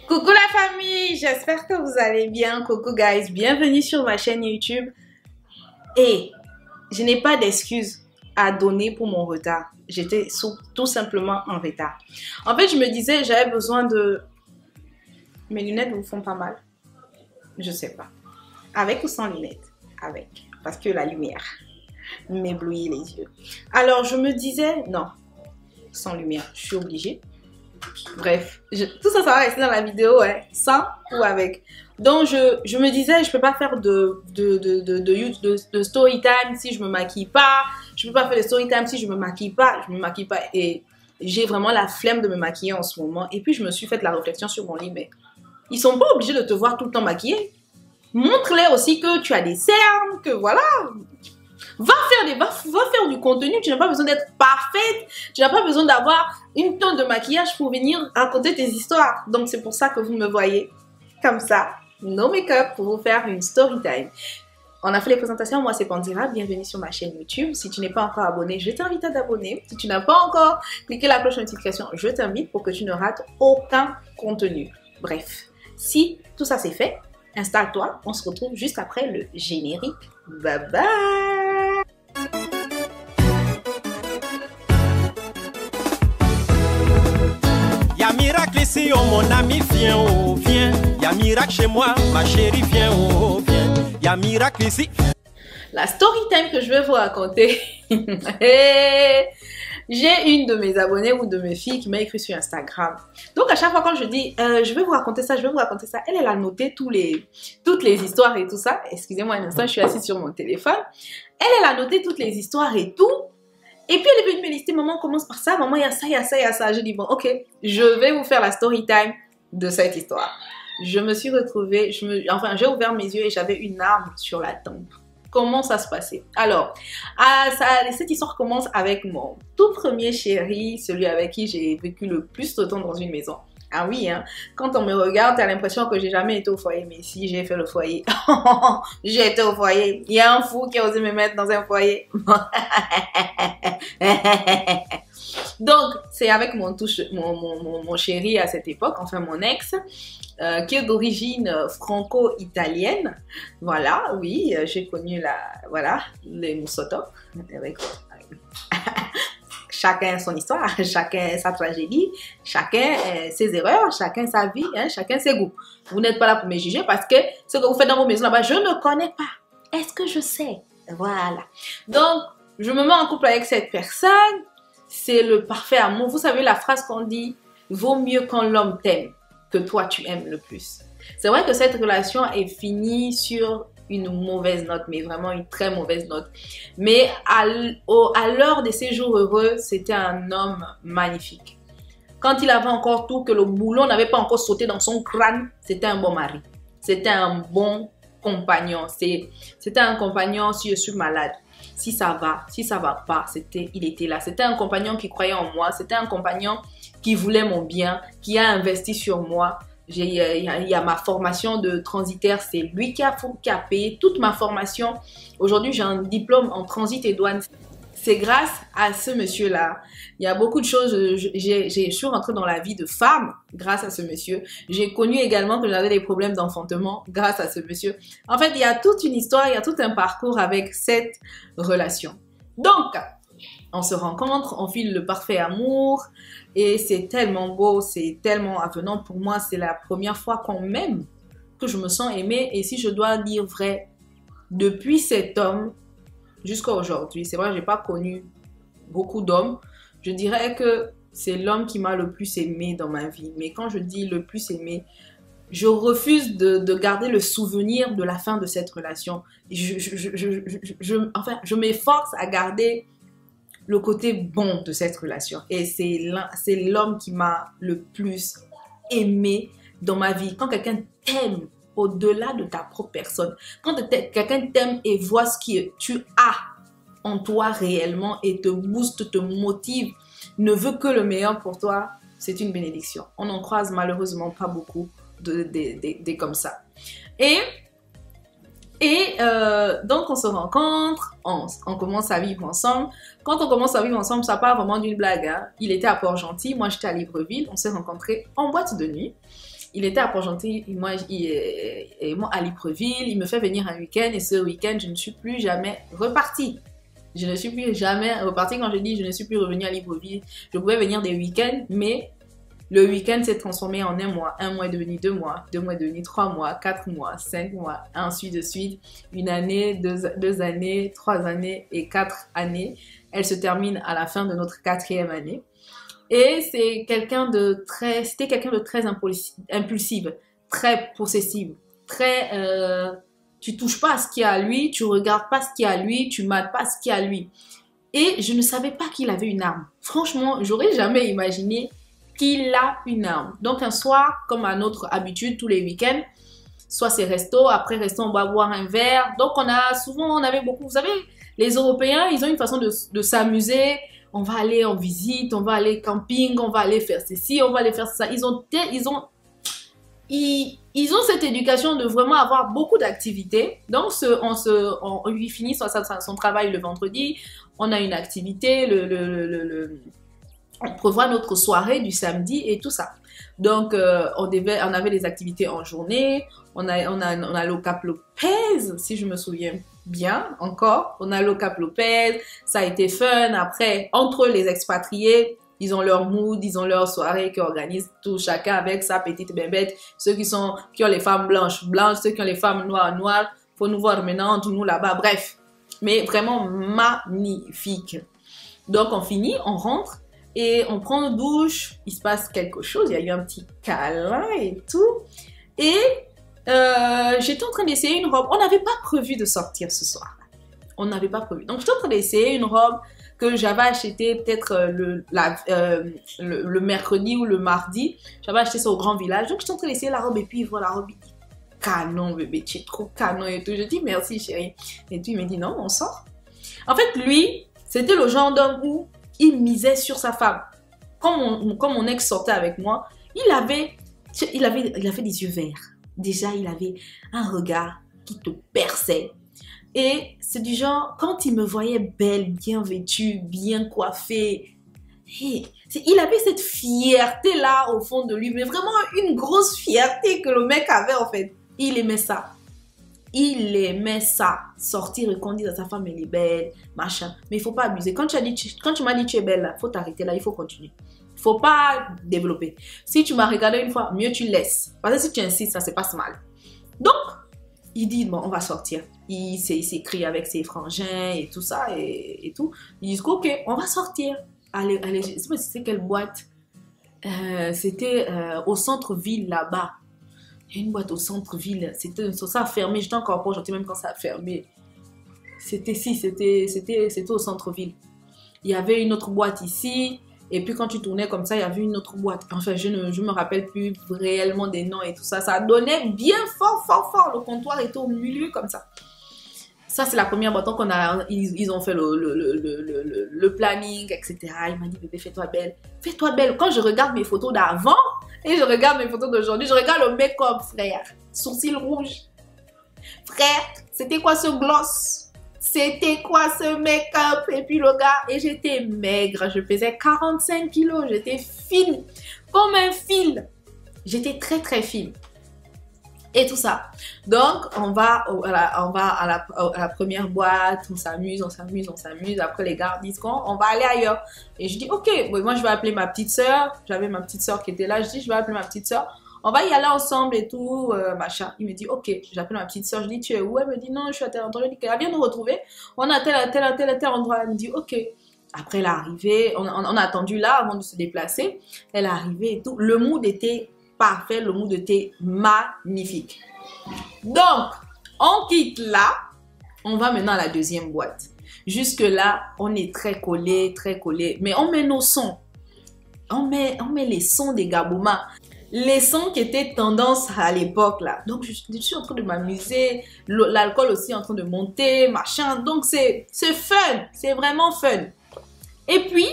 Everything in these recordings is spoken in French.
Coucou la famille, j'espère que vous allez bien. Coucou guys, bienvenue sur ma chaîne YouTube. Et je n'ai pas d'excuses à donner pour mon retard. J'étais tout simplement en retard. En fait, je me disais, j'avais besoin de... Mes lunettes vous font pas mal? Je sais pas. Avec ou sans lunettes? Avec. Parce que la lumière m'éblouit les yeux. Alors, je me disais, non, sans lumière, je suis obligée. Bref, tout ça, ça va rester dans la vidéo, hein, sans ou avec. Donc, je me disais, je peux pas faire de story time si je me maquille pas. Je peux pas faire de story time si je me maquille pas. Je me maquille pas et j'ai vraiment la flemme de me maquiller en ce moment. Et puis, je me suis fait la réflexion sur mon lit, mais ils sont pas obligés de te voir tout le temps maquillée. Montre-les aussi que tu as des cernes, que voilà. Va faire du contenu, tu n'as pas besoin d'être parfaite, tu n'as pas besoin d'avoir une tonne de maquillage pour venir raconter tes histoires. Donc c'est pour ça que vous me voyez comme ça, no make-up, pour vous faire une story time. On a fait les présentations, moi c'est Pandira, bienvenue sur ma chaîne YouTube. Si tu n'es pas encore abonné, je t'invite à t'abonner. Si tu n'as pas encore cliqué la cloche de notification, je t'invite pour que tu ne rates aucun contenu. Bref, si tout ça c'est fait, installe-toi, on se retrouve juste après le générique. Bye bye! Y'a miracle ici, oh mon ami, viens, oh viens. Y'a miracle chez moi, ma chérie, viens, oh viens. Y'a miracle ici. La story time que je vais vous raconter. J'ai une de mes abonnées ou de mes filles qui m'a écrit sur Instagram. Donc à chaque fois quand je dis je vais vous raconter ça, je vais vous raconter ça, elle a noté toutes les histoires et tout ça. Excusez-moi un instant, je suis assise sur mon téléphone. Elle a noté toutes les histoires et tout. Et puis elle est venue me lister, maman commence par ça, maman il y a ça, il y a ça, il y a ça. Je dis bon ok, je vais vous faire la story time de cette histoire. Je me suis retrouvée, j'ai ouvert mes yeux et j'avais une arme sur la tempe. Comment ça se passait? Alors, cette histoire commence avec mon tout premier chéri, celui avec qui j'ai vécu le plus de temps dans une maison. Ah oui, hein, quand on me regarde, t'as l'impression que j'ai jamais été au foyer, mais si j'ai fait le foyer, j'ai été au foyer. Il y a un fou qui a osé me mettre dans un foyer. Donc, c'est avec mon chéri à cette époque, enfin mon ex, qui est d'origine franco-italienne. Voilà, oui, j'ai connu les Musotto. Chacun son histoire, chacun sa tragédie, chacun ses erreurs, chacun sa vie, hein, chacun ses goûts. Vous n'êtes pas là pour me juger parce que ce que vous faites dans vos maisons là-bas, je ne connais pas. Est-ce que je sais? Voilà. Donc, je me mets en couple avec cette personne. C'est le parfait amour. Vous savez la phrase qu'on dit, vaut mieux quand l'homme t'aime que toi tu aimes le plus. C'est vrai que cette relation est finie sur une mauvaise note, mais vraiment une très mauvaise note. Mais à l'heure de ses jours heureux, c'était un homme magnifique. Quand il avait encore tout, que le boulon n'avait pas encore sauté dans son crâne, c'était un bon mari. C'était un bon compagnon. C'était un compagnon si je suis malade. Si ça va pas, il était là. C'était un compagnon qui croyait en moi. C'était un compagnon qui voulait mon bien, qui a investi sur moi. Il y a ma formation de transitaire, c'est lui qui a payé toute ma formation. Aujourd'hui, j'ai un diplôme en transit et douane. C'est grâce à ce monsieur-là. Il y a beaucoup de choses. Je suis rentrée dans la vie de femme grâce à ce monsieur. J'ai connu également que j'avais des problèmes d'enfantement grâce à ce monsieur. En fait, il y a toute une histoire, il y a tout un parcours avec cette relation. Donc, on se rencontre, on file le parfait amour et c'est tellement beau, c'est tellement avenant pour moi. C'est la première fois qu'on m'aime, que je me sens aimée. Et si je dois dire vrai, depuis cet homme jusqu'à aujourd'hui, c'est vrai, j'ai pas connu beaucoup d'hommes. Je dirais que c'est l'homme qui m'a le plus aimé dans ma vie. Mais quand je dis le plus aimé, je refuse de garder le souvenir de la fin de cette relation. Je m'efforce à garder le côté bon de cette relation. Et c'est l'homme qui m'a le plus aimé dans ma vie. Quand quelqu'un t'aime au-delà de ta propre personne, quand quelqu'un t'aime et voit ce que tu as en toi réellement et te booste, te motive, ne veut que le meilleur pour toi, c'est une bénédiction. On n'en croise malheureusement pas beaucoup des comme ça. Donc on se rencontre, on commence à vivre ensemble. Quand on commence à vivre ensemble, ça part vraiment d'une blague, hein. Il était à Port-Gentil, moi j'étais à Libreville, on s'est rencontrés en boîte de nuit. il était à Port-Gentil, et moi à Libreville. Il me fait venir un week-end et ce week-end, je ne suis plus jamais repartie. Je ne suis plus jamais repartie. Quand je dis je ne suis plus revenue à Libreville, je pouvais venir des week-ends, mais le week-end s'est transformé en un mois. Un mois est devenu 2 mois. 2 mois est devenu 3 mois, 4 mois, 5 mois, ainsi de suite. Une année, 2 années, 3 années et 4 années. Elle se termine à la fin de notre 4e année. Et c'était quelqu'un de très impulsive, très possessive, très... tu touches pas à ce qu'il y a à lui, tu regardes pas ce qu'il y a à lui, tu mates pas ce qu'il y a à lui. Et je ne savais pas qu'il avait une arme. Franchement, j'aurais jamais imaginé qu'il a une arme. Donc un soir, comme à notre habitude, tous les week-ends, soit c'est resto, après resto on va boire un verre. Donc on avait beaucoup, vous savez, les Européens, ils ont une façon de s'amuser. On va aller en visite, on va aller camping, on va aller faire ceci, on va aller faire ça. Ils ont cette éducation de vraiment avoir beaucoup d'activités. Donc, on lui finit son travail le vendredi. On a une activité, on prévoit notre soirée du samedi et tout ça. Donc, on avait des activités en journée. On a le Cap Lopez, si je me souviens bien encore. On a le Cap Lopez. Ça a été fun. Après, entre les expatriés, ils ont leur mood, ils ont leur soirée qui organisent tout, chacun avec sa petite bébête. Ceux qui ont les femmes blanches, ceux qui ont les femmes noires. Faut nous voir maintenant, tout nous là-bas. Bref, mais vraiment magnifique. Donc, on finit, on rentre et on prend une douche. Il se passe quelque chose. Il y a eu un petit câlin et tout. Et j'étais en train d'essayer une robe. On n'avait pas prévu de sortir ce soir. On n'avait pas prévu. Donc, j'étais en train d'essayer une robe que j'avais acheté peut-être le mercredi ou le mardi. J'avais acheté ça au Grand Village. Donc, j'étais en train d'essayer la robe et puis il voit la robe. Il dit, canon bébé, tu es trop canon et tout. Je dis, merci chérie. Et puis il me dit, non, on sort. En fait, lui, c'était le genre d'homme où il misait sur sa femme. Comme mon ex sortait avec moi, il avait des yeux verts. Déjà, il avait un regard qui te perçait. Et c'est du genre, quand il me voyait belle, bien vêtue, bien coiffée, il avait cette fierté-là au fond de lui, mais vraiment une grosse fierté que le mec avait en fait. Il aimait ça. Il aimait ça. Sortir et qu'on dise à sa femme, elle est belle, machin. Mais il ne faut pas abuser. Quand tu m'as dit tu es belle, il faut t'arrêter là, il faut continuer. Il ne faut pas développer. Si tu m'as regardé une fois, mieux tu laisses. Parce que si tu insistes, ça se passe mal. Donc, il dit, bon, on va sortir. Il s'écrit avec ses frangins et tout ça et tout. Ils disent, ok, on va sortir. Allez, je ne sais pas si c'est quelle boîte. C'était au centre-ville là-bas. Il y a une boîte au centre-ville. Ça a fermé. J'étais encore pas gentil même quand ça a fermé. C'était au centre-ville. Il y avait une autre boîte ici. Et puis quand tu tournais comme ça, il y avait une autre boîte. Enfin, je ne me rappelle plus réellement des noms et tout ça. Ça donnait bien fort. Le comptoir était au milieu comme ça. Ça, c'est la première boîte. Donc, ils ont fait le planning, etc. Il m'a dit, bébé, fais-toi belle. Fais-toi belle. Quand je regarde mes photos d'avant et je regarde mes photos d'aujourd'hui, je regarde le make-up, frère. Sourcils rouges. Frère, c'était quoi ce gloss? C'était quoi ce make-up? Et puis le gars, et j'étais maigre, je faisais 45 kilos, j'étais fine, comme un fil. J'étais très très fine. Et tout ça. Donc, on va à la première boîte, on s'amuse. Après, les gars disent qu'on va aller ailleurs. Et je dis, ok, bon, moi je vais appeler ma petite soeur. J'avais ma petite soeur qui était là. Je dis, je vais appeler ma petite soeur. On va y aller ensemble et tout, machin. Il me dit, ok, j'appelle ma petite soeur. Je dis, tu es où? Elle me dit, non, je suis à tel endroit. Je dis, elle vient nous retrouver. On a tel endroit. Elle me dit, ok. Après, elle est arrivée. On a attendu là avant de se déplacer. Elle est arrivée et tout. Le mood était parfait. Le mood était magnifique. Donc, on quitte là. On va maintenant à la deuxième boîte. Jusque là, on est très collés. Mais on met nos sons. On met les sons des Gabouma. Les sons qui étaient tendance à l'époque là. Donc je suis en train de m'amuser. L'alcool aussi en train de monter, machin. Donc c'est fun. C'est vraiment fun. Et puis,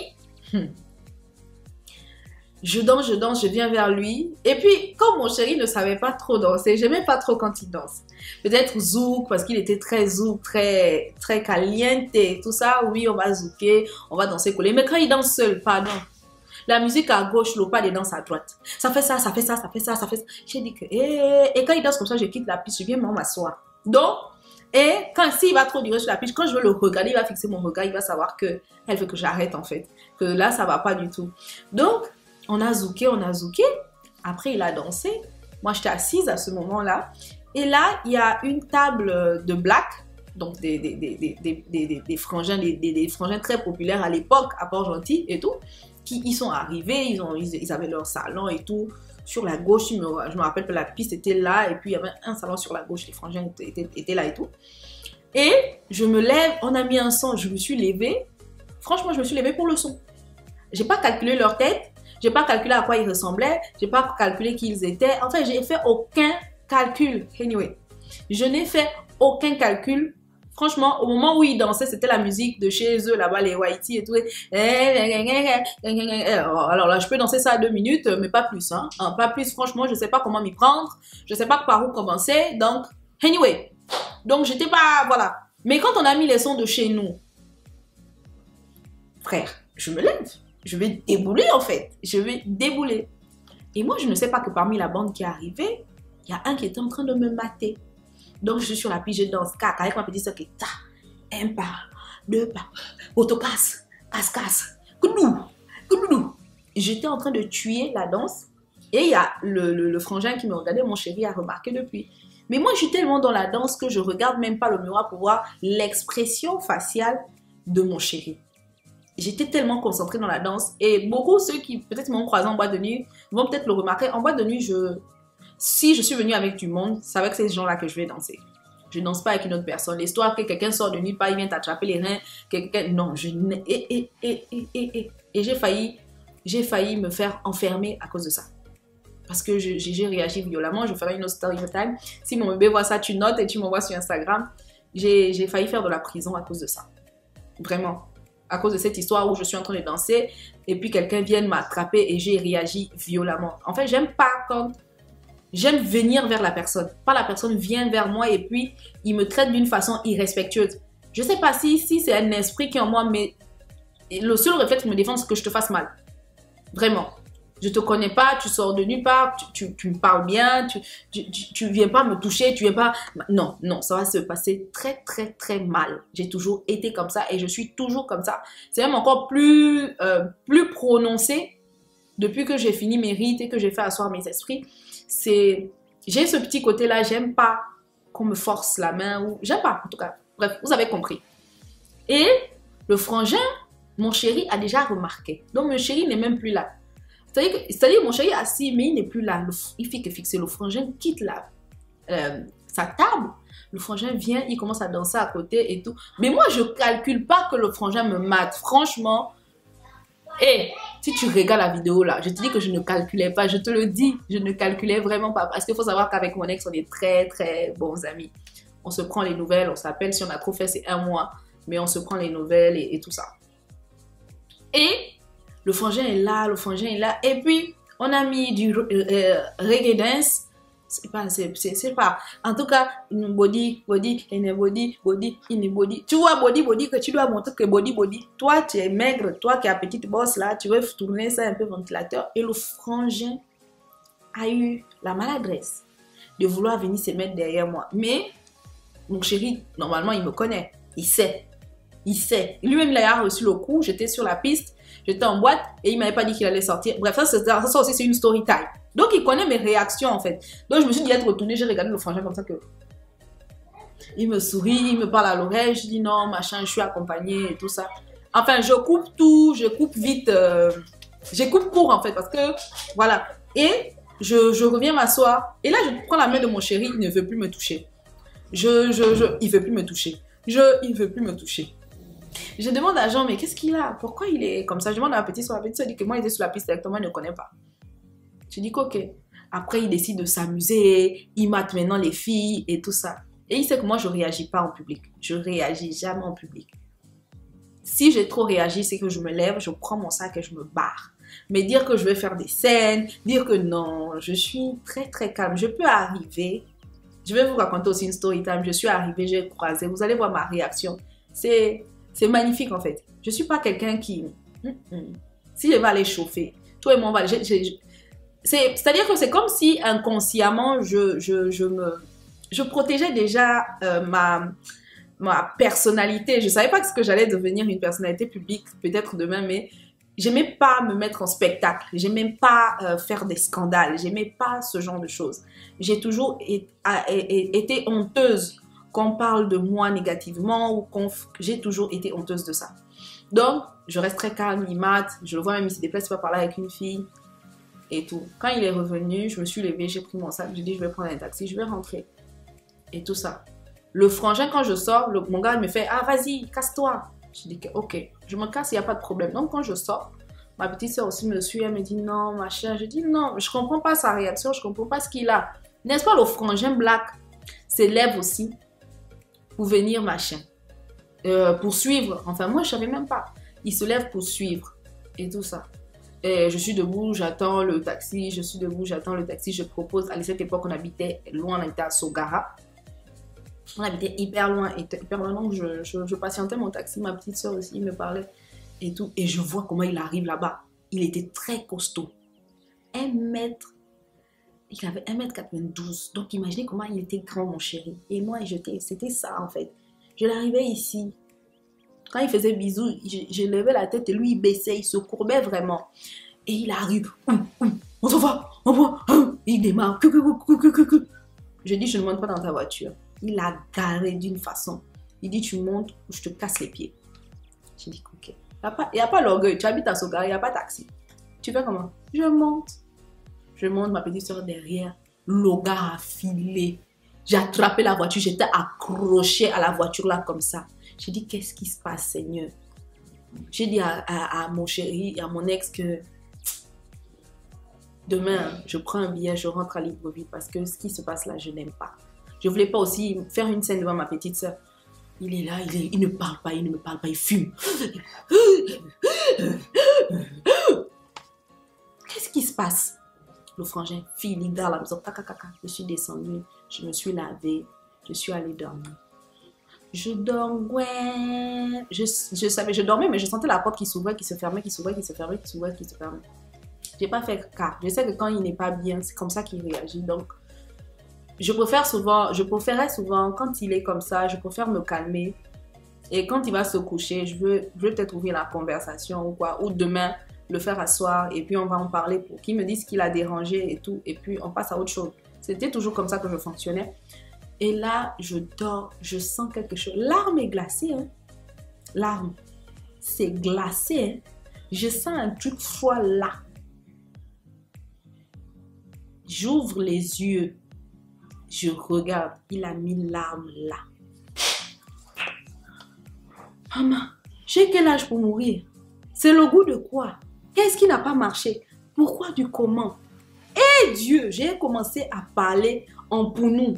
je danse, je viens vers lui. Et puis, comme mon chéri ne savait pas trop danser, j'aimais pas trop quand il danse. Peut-être zouk, parce qu'il était très zouk, très caliente, tout ça. Oui, on va zouker, on va danser collé. Mais quand il danse seul, pardon. La musique à gauche, le pas des danses à droite. Ça fait ça, ça fait ça, ça fait ça, ça fait ça. J'ai dit que, et quand il danse comme ça, je quitte la piste, je viens m'asseoir. Donc, et quand s'il va trop durer sur la piste, quand je veux le regarder, il va fixer mon regard, il va savoir que elle veut que j'arrête en fait. Que là, ça va pas du tout. Donc, on a zouké. Après, il a dansé. Moi, j'étais assise à ce moment-là. Et là, il y a une table de black, donc des frangins, des frangins très populaires à l'époque, à Port-Gentil et tout, qui y sont arrivés, ils avaient leur salon et tout. Sur la gauche, je me rappelle que la piste était là, et puis il y avait un salon sur la gauche, les frangins étaient là et tout. Et je me lève, on a mis un son, je me suis levée. Franchement, je me suis levée pour le son. J'ai pas calculé leur tête, j'ai pas calculé à quoi ils ressemblaient, j'ai pas calculé qui ils étaient. En fait, j'ai fait aucun calcul. Anyway, je n'ai fait aucun calcul. Franchement, au moment où ils dansaient, c'était la musique de chez eux, là-bas, les Whitey et tout. Alors là, je peux danser ça à 2 minutes, mais pas plus. Hein. Pas plus, franchement, je sais pas comment m'y prendre. Je sais pas par où commencer. Donc, anyway. Donc, j'étais pas... Voilà. Mais quand on a mis les sons de chez nous, frère, je me lève. Je vais débouler, en fait. Je vais débouler. Et moi, je ne sais pas que parmi la bande qui est arrivée, il y a un qui était en train de me mater. Donc, je suis sur la piste, je danse, cac, avec ma petite soeur qui est ta, un pas, 2 pas, autocasse, casse, coudoudou. J'étais en train de tuer la danse et il y a le frangin qui me regardait, mon chéri a remarqué depuis. Mais moi, je suis tellement dans la danse que je regarde même pas le miroir pour voir l'expression faciale de mon chéri. J'étais tellement concentrée dans la danse et beaucoup, ceux qui peut-être m'ont croisé en boîte de nuit, vont peut-être le remarquer. En boîte de nuit, si je suis venue avec du monde, c'est avec ces gens-là que je vais danser. Je ne danse pas avec une autre personne. L'histoire que quelqu'un sort de nulle part, il vient t'attraper les reins. Non, et j'ai failli me faire enfermer à cause de ça. Parce que j'ai réagi violemment. Je ferai une autre story time. Si mon bébé voit ça, tu notes et tu m'envoies sur Instagram. J'ai failli faire de la prison à cause de ça. Vraiment. À cause de cette histoire où je suis en train de danser et puis quelqu'un vient m'attraper et j'ai réagi violemment. En fait, j'aime pas quand... J'aime venir vers la personne. Pas la personne vient vers moi et puis il me traite d'une façon irrespectueuse. Je sais pas si c'est un esprit qui est en moi, mais le seul réflexe me défend, c'est que je te fasse mal. Vraiment. Je te connais pas, tu sors de nulle part, tu me parles bien, tu viens pas me toucher, tu viens pas... Non, ça va se passer très, très, très mal. J'ai toujours été comme ça et je suis toujours comme ça. C'est même encore plus prononcé depuis que j'ai fini mes rites et que j'ai fait asseoir mes esprits. J'ai ce petit côté-là, j'aime pas qu'on me force la main, ou j'aime pas en tout cas. Bref, vous avez compris. Et le frangin, mon chéri a déjà remarqué. Donc mon chéri n'est même plus là. C'est-à-dire mon chéri est assis, mais il n'est plus là. Il fait que fixer. Le frangin quitte sa table. Le frangin vient, il commence à danser à côté et tout. Mais moi, je calcule pas que le frangin me mate. Franchement, si tu regardes la vidéo là, je te dis que je ne calculais pas, je te le dis, je ne calculais vraiment pas. Parce qu'il faut savoir qu'avec mon ex, on est très très bons amis. On se prend les nouvelles, on s'appelle, si on a trop fait, c'est 1 mois. Mais on se prend les nouvelles et tout ça. Et le frangin est là, Et puis, on a mis du reggae dance. C'est pas. En tout cas, une body, une body. Tu vois, body, que tu dois montrer que body. Toi, tu es maigre, toi qui as petite bosse là, tu veux tourner ça un peu ventilateur. Et le frangin a eu la maladresse de vouloir venir se mettre derrière moi. Mais, mon chéri, normalement, il me connaît. Il sait. Lui-même, il a reçu le coup. J'étais sur la piste, j'étais en boîte et il m'avait pas dit qu'il allait sortir. Bref, ça aussi, c'est une story time. Donc, il connaît mes réactions, en fait. Donc, je me suis dit d'être retournée, j'ai regardé le frangin comme ça que... Il me sourit, il me parle à l'oreille, je dis non, machin, je suis accompagnée et tout ça. Enfin, je coupe tout, je coupe vite, je coupe court, en fait, parce que, voilà. Et je reviens m'asseoir. Et là, je prends la main de mon chéri, il ne veut plus me toucher. Il veut plus me toucher. Il veut plus me toucher. Je demande à Jean, mais qu'est-ce qu'il a? Pourquoi il est comme ça? Je demande à la petite soeur dit que moi, il était sur la piste directement, il ne connaît pas. Je dis qu'ok. Après, il décide de s'amuser, il mate maintenant les filles et tout ça. Et il sait que moi, je ne réagis pas en public. Je ne réagis jamais en public. Si j'ai trop réagi, c'est que je me lève, je prends mon sac et je me barre. Mais dire que je vais faire des scènes, dire que non, je suis très très calme. Je peux arriver, je vais vous raconter aussi une story time. Je suis arrivée, j'ai croisé, vous allez voir ma réaction. C'est magnifique en fait. Je ne suis pas quelqu'un qui... si je vais aller chauffer, toi et moi, on va... C'est-à-dire que c'est comme si inconsciemment, je protégeais déjà ma personnalité. Je ne savais pas que j'allais devenir une personnalité publique, peut-être demain, mais j'aimais pas me mettre en spectacle. J'aimais pas faire des scandales. J'aimais pas ce genre de choses. J'ai toujours été honteuse qu'on parle de moi négativement ou j'ai toujours été honteuse de ça. Donc, je reste très calme, il mate. Je le vois même, il se déplace pas par là avec une fille et tout. Quand il est revenu, je me suis levée, j'ai pris mon sac, j'ai dit je vais prendre un taxi, je vais rentrer. Et tout ça. Le frangin, quand je sors, mon gars me fait « Ah, vas-y, casse-toi ». Je dis « Ok, je me casse, il n'y a pas de problème ». Donc, quand je sors, ma petite soeur aussi me suit, elle me dit « Non, ma chère ». Je dis « Non, je ne comprends pas sa réaction, je ne comprends pas ce qu'il a ». N'est-ce pas, le frangin black s'élève aussi pour venir, machin, pour suivre. Enfin, moi, je ne savais même pas. Il se lève pour suivre et tout ça. Et je suis debout, j'attends le taxi, je propose. À cette époque, on habitait loin, on était à Sogara. On habitait hyper loin, donc je patientais mon taxi, ma petite soeur aussi me parlait et tout. Et je vois comment il arrive là-bas. Il était très costaud. Il avait 1m92. Donc imaginez comment il était grand, mon chéri. Et moi, c'était ça en fait. Je l'arrivais ici. Quand il faisait bisous, je levais la tête et lui, il baissait, il se courbait vraiment. Et il arrive. On s'en va, on voit. Il démarre. Je dis, je ne monte pas dans ta voiture. Il a garé d'une façon. Il dit, tu montes ou je te casse les pieds. Je dis, ok. Il n'y a pas l'orgueil. Tu habites à Sogara, il n'y a pas de taxi. Tu fais comment? Je monte. Je monte, ma petite soeur derrière. Le gars a filé. J'ai attrapé la voiture. J'étais accrochée à la voiture là comme ça. J'ai dit, qu'est-ce qui se passe, Seigneur? J'ai dit à mon chéri et à mon ex que demain, je prends un billet, je rentre à Libreville parce que ce qui se passe là, je n'aime pas. Je ne voulais pas aussi faire une scène devant ma petite soeur. Il est là, il ne parle pas, il ne me parle pas, il fume. Qu'est-ce qui se passe? Le frangin file, il garde la maison. Je suis descendue, je me suis lavée, je suis allée dormir. Je dormais, je dormais, mais je sentais la porte qui s'ouvrait, qui se fermait, qui s'ouvrait, qui se fermait, qui s'ouvrait, qui se fermait. Je n'ai pas fait cas. Je sais que quand il n'est pas bien, c'est comme ça qu'il réagit. Donc, je préférais souvent, quand il est comme ça, je préfère me calmer. Et quand il va se coucher, je veux peut-être ouvrir la conversation ou quoi. Ou demain, le faire asseoir et puis on va en parler pour qu'il me dise ce qu'il a dérangé et tout. Et puis, on passe à autre chose. C'était toujours comme ça que je fonctionnais. Et là, je dors, je sens quelque chose. L'arme est glacée, hein. L'arme, c'est glacé, hein. Je sens un truc froid là. J'ouvre les yeux. Je regarde. Il a mis l'arme là. Maman, j'ai quel âge pour mourir? C'est le goût de quoi? Qu'est-ce qui n'a pas marché? Pourquoi du comment? Eh Dieu, j'ai commencé à parler en pounou.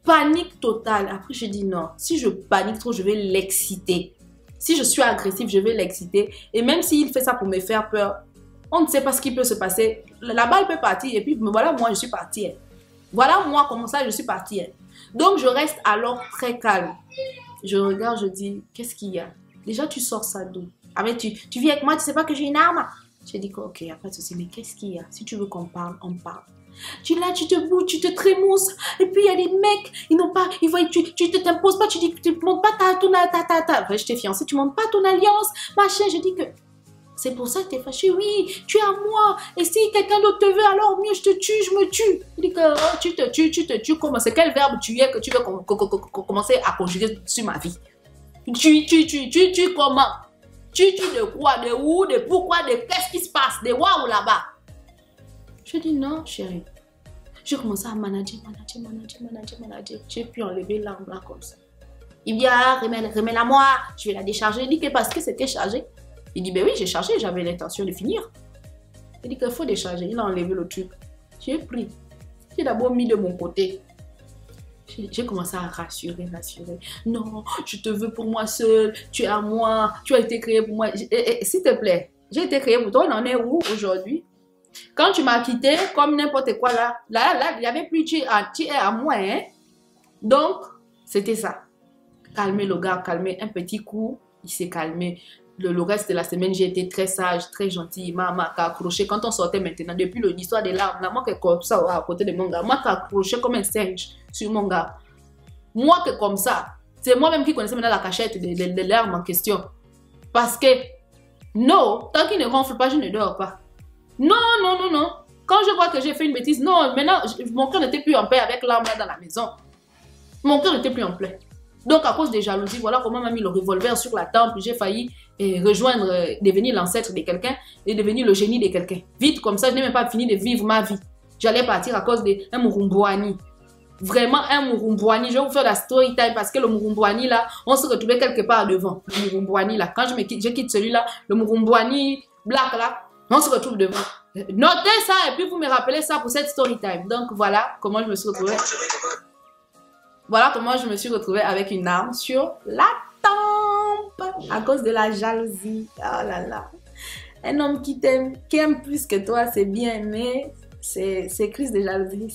Panique totale. Après, je dis non. Si je panique trop, je vais l'exciter. Si je suis agressive, je vais l'exciter. Et même s'il fait ça pour me faire peur, on ne sait pas ce qui peut se passer. La balle peut partir et puis voilà, moi, je suis partie. Voilà, moi, comment ça, je suis partie. Donc, je reste alors très calme. Je regarde, je dis, qu'est-ce qu'il y a? Déjà, tu sors ça d'où? Ah, mais tu viens avec moi, tu sais pas que j'ai une arme? J'ai dit, ok, il n'y a pas de souci, mais qu'est-ce qu'il y a? Si tu veux qu'on parle, on parle. Tu te bouges, tu te trémousses. Et puis il y a des mecs, ils n'ont pas, ils voient, tu ne t'imposes pas, tu dis que tu ne montes pas enfin, je t'ai fiancée, tu ne montes pas ton alliance, machin. Je dis que c'est pour ça que tu es fâché. Oui, tu es à moi. Et si quelqu'un d'autre te veut, alors mieux, je te tue, je me tue. Je dis que oh, tu te tues, comment? C'est quel verbe tuer que tu veux commencer à conjuguer sur ma vie? Tu comment? Tu de quoi? De où? De pourquoi? De qu'est-ce qui se passe? De waouh là-bas? Je dis non, chérie. J'ai commencé à manager. J'ai pu enlever l'arme là comme ça. Il me dit, ah, remets-la moi, je vais la décharger. Il dit que parce que c'était chargé. Il dit, ben oui, j'ai chargé, j'avais l'intention de finir. Il dit qu'il faut décharger. Il a enlevé le truc. J'ai pris. J'ai d'abord mis de mon côté. J'ai commencé à rassurer. Non, je te veux pour moi seule. Tu es à moi. Tu as été créé pour moi. S'il te plaît, j'ai été créé pour toi. On en est où aujourd'hui? Quand tu m'as quitté, comme n'importe quoi là, il n'y avait plus, tu es à moi, hein. Donc, c'était ça. Calmer le gars, calmer un petit coup, il s'est calmé. le reste de la semaine, j'ai été très sage, très gentille. Maman a accroché quand on sortait maintenant, depuis l'histoire des larmes. Là, moi, qui comme ça à côté de mon gars, moi qui accroché comme un singe sur mon gars. Moi qui comme ça, c'est moi-même qui connaissais maintenant la cachette des larmes en question. Parce que, non, tant qu'il ne gonfle pas, je ne dors pas. Non, non, non, non. Quand je vois que j'ai fait une bêtise, non, maintenant, mon cœur n'était plus en paix avec l'arme là dans la maison. Mon cœur n'était plus en paix. Donc, à cause des jalousies, voilà comment m'a mis le revolver sur la tempe. J'ai failli rejoindre, devenir l'ancêtre de quelqu'un et devenir le génie de quelqu'un. Vite, comme ça, je n'ai même pas fini de vivre ma vie. J'allais partir à cause d'un Murumbouani. Vraiment, un Murumbouani. Je vais vous faire la story time parce que le Murumbouani, là, on se retrouvait quelque part devant. Le Murumbouani, là. Quand je quitte celui-là, le Murumbouani black, là, on se retrouve devant. Notez ça et puis vous me rappelez ça pour cette story time. Donc, voilà comment je me suis retrouvée. Voilà comment je me suis retrouvée avec une arme sur la tempe à cause de la jalousie. Oh là là. Un homme qui t'aime, qui aime plus que toi, c'est bien, mais ces crises de jalousie,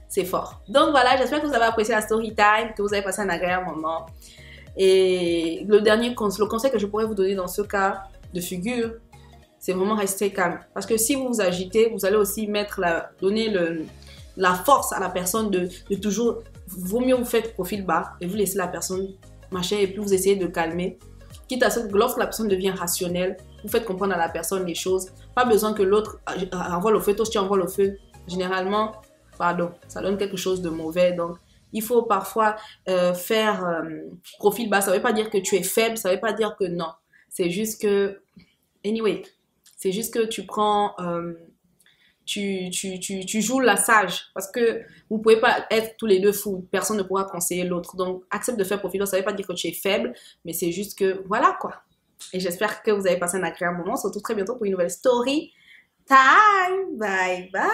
c'est fort. Donc voilà, j'espère que vous avez apprécié la story time, que vous avez passé un agréable moment. Et le conseil que je pourrais vous donner dans ce cas de figure, c'est vraiment rester calme. Parce que si vous vous agitez, vous allez aussi donner la force à la personne de toujours... Vaut mieux vous faire profil bas et vous laissez la personne marcher et puis vous essayez de calmer. Quitte à ce que lorsque la personne devient rationnelle, vous faites comprendre à la personne les choses. Pas besoin que l'autre envoie le feu, toi tu envoies le feu. Généralement, pardon, ça donne quelque chose de mauvais. Donc, il faut parfois faire profil bas. Ça ne veut pas dire que tu es faible, ça ne veut pas dire que non. C'est juste que... Anyway, c'est juste que tu prends... Tu joues la sage parce que vous ne pouvez pas être tous les deux fous. Personne ne pourra conseiller l'autre. Donc, accepte de faire profil. Ça ne veut pas dire que tu es faible, mais c'est juste que voilà quoi. Et j'espère que vous avez passé un agréable moment. On se retrouve très bientôt pour une nouvelle story time. Bye bye.